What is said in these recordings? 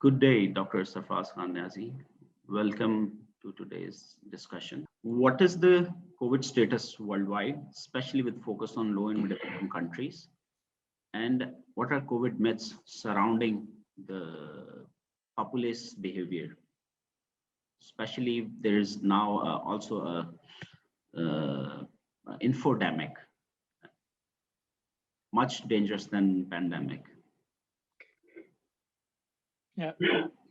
Good day, Dr. Safaraz Khan Niazi. Welcome to today's discussion. What is the COVID status worldwide, especially with focus on low and middle income countries? And what are COVID myths surrounding the populace behavior? Especially there is now also a infodemic, much dangerous than pandemic. Yeah,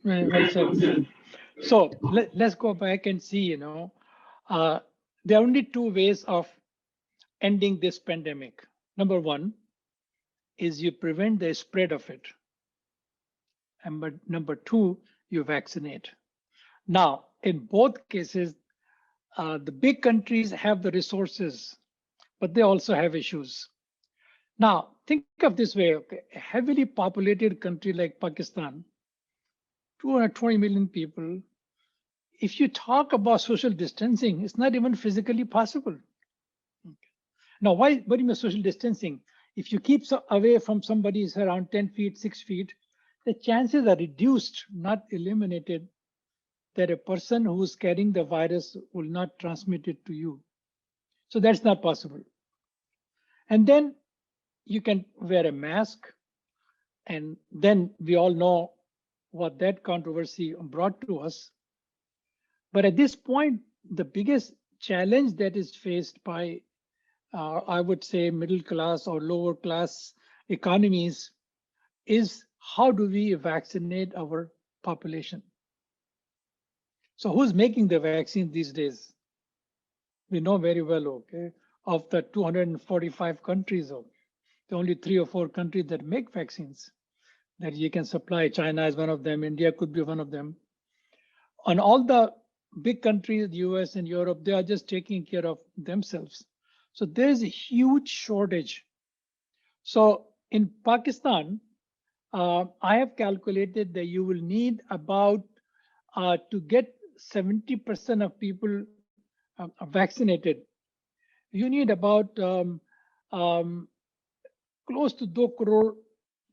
very well said. So let's go back and see, there are only two ways of ending this pandemic. Number one is you prevent the spread of it. And but number two, you vaccinate. Now, in both cases, the big countries have the resources, but they also have issues. Now, think of this way, okay? A heavily populated country like Pakistan, 220 million people, if you talk about social distancing, it's not even physically possible. Okay. Now, why do you mean social distancing? If you keep away from somebody who's around 10 feet, 6 feet, the chances are reduced, not eliminated, that a person who's carrying the virus will not transmit it to you. So that's not possible. And then you can wear a mask, and then we all know what that controversy brought to us. But at this point, the biggest challenge that is faced by, I would say, middle class or lower class economies is how do we vaccinate our population? So who's making the vaccine these days? We know very well, okay, of the 245 countries, okay, there are only 3 or 4 countries that make vaccines that you can supply. China is one of them, India could be one of them. On all the big countries, the US and Europe, they are just taking care of themselves. So there's a huge shortage. So in Pakistan, I have calculated that you will need about, to get 70% of people vaccinated, you need about close to 2 crore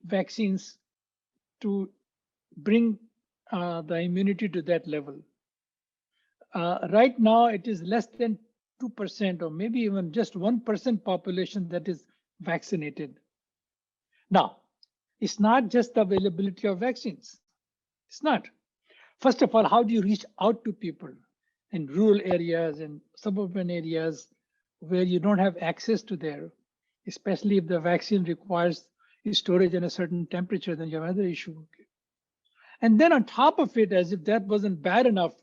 vaccines to bring the immunity to that level. Right now, it is less than 2% or maybe even just 1% population that is vaccinated. Now, it's not just the availability of vaccines. It's not. First of all, how do you reach out to people in rural areas and suburban areas where you don't have access to there, especially if the vaccine requires storage in a certain temperature, then you have another issue. Okay. And then on top of it, as if that wasn't bad enough,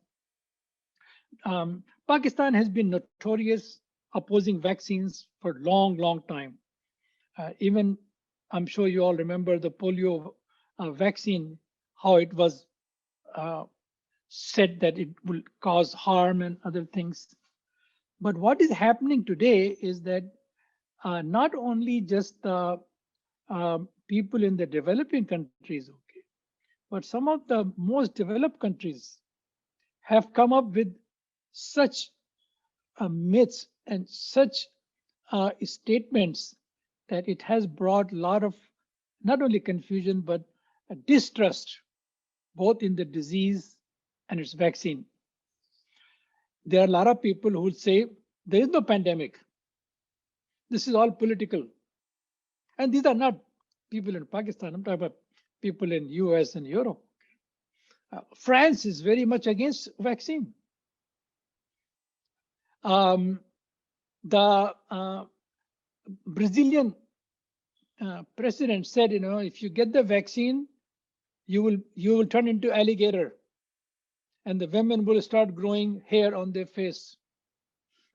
Pakistan has been notorious opposing vaccines for a long, long time. Even, I'm sure you all remember the polio vaccine, how it was said that it will cause harm and other things. But what is happening today is that not only just the people in the developing countries, okay, but some of the most developed countries have come up with such myths and such statements that it has brought a lot of not only confusion, but distrust, both in the disease and its vaccine. There are a lot of people who say there is no pandemic. This is all political. And these are not people in Pakistan. I'm talking about people in US and Europe. France is very much against vaccine. The Brazilian president said, if you get the vaccine, you will turn into alligator, and the women will start growing hair on their face.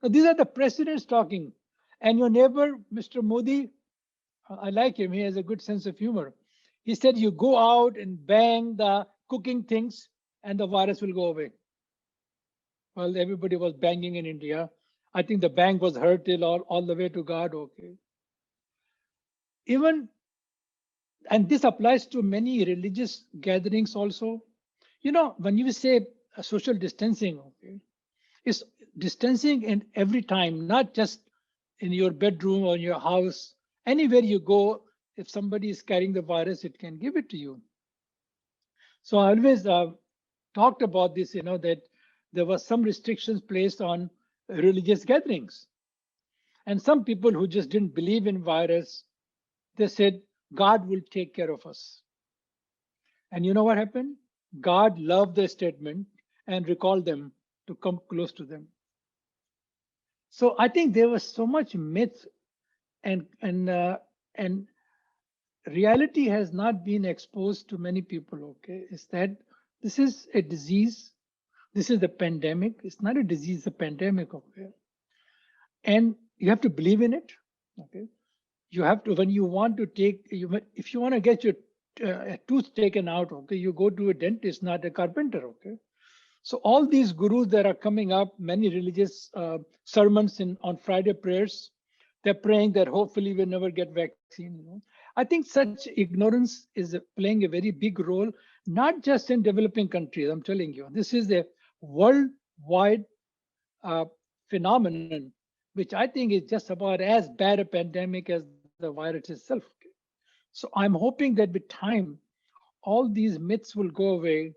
So these are the presidents talking. And your neighbor, Mr. Modi, I like him. He has a good sense of humor. He said, you go out and bang the cooking things, and the virus will go away. Well, everybody was banging in India. I think the bang was heard till all the way to God. Okay. Even, and this applies to many religious gatherings also. When you say social distancing, okay, it's distancing in every time, not just in your bedroom or in your house. Anywhere you go, if somebody is carrying the virus, it can give it to you. So I always talked about this, that there were some restrictions placed on religious gatherings. And some people who just didn't believe in virus, they said, God will take care of us. And you know what happened? God loved the statement and recalled them to come close to them. So I think there was so much myth and reality has not been exposed to many people. Okay, is that this is a disease. This is a pandemic. It's not a disease, it's a pandemic. Okay, and you have to believe in it. Okay, you have to, when you want to take, if you want to get your tooth taken out, okay, you go to a dentist, not a carpenter. Okay, so all these gurus that are coming up, many religious sermons on Friday prayers, they're praying that hopefully we'll never get vaccine. I think such ignorance is playing a very big role, not just in developing countries. I'm telling you, this is a worldwide phenomenon, which I think is just about as bad a pandemic as the virus itself. So I'm hoping that with time, all these myths will go away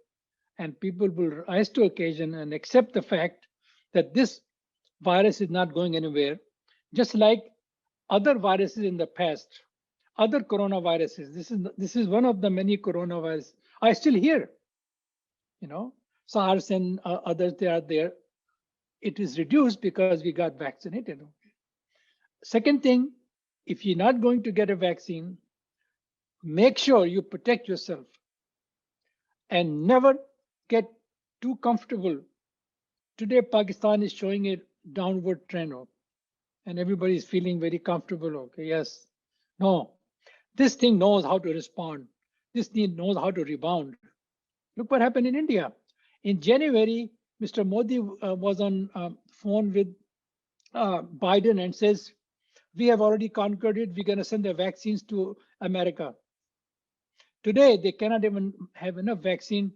and people will rise to occasion and accept the fact that this virus is not going anywhere, just like other viruses in the past, other coronaviruses. This is one of the many coronaviruses I still hear. SARS and others, they are there. It is reduced because we got vaccinated. Second thing, if you're not going to get a vaccine, make sure you protect yourself and never get too comfortable. Today, Pakistan is showing a downward trend, and everybody is feeling very comfortable. Okay, yes, no, this thing knows how to respond. This thing knows how to rebound. Look what happened in India. In January, Mr. Modi was on phone with Biden and says, we have already conquered it. We're going to send the vaccines to America. Today, they cannot even have enough vaccine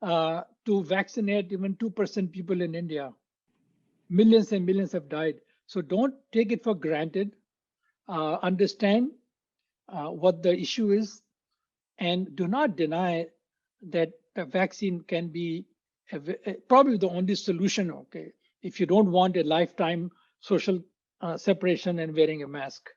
to vaccinate even 2% people in India. Millions and millions have died. So don't take it for granted. Understand what the issue is, and do not deny that the vaccine can be probably the only solution. Okay, if you don't want a lifetime social separation and wearing a mask.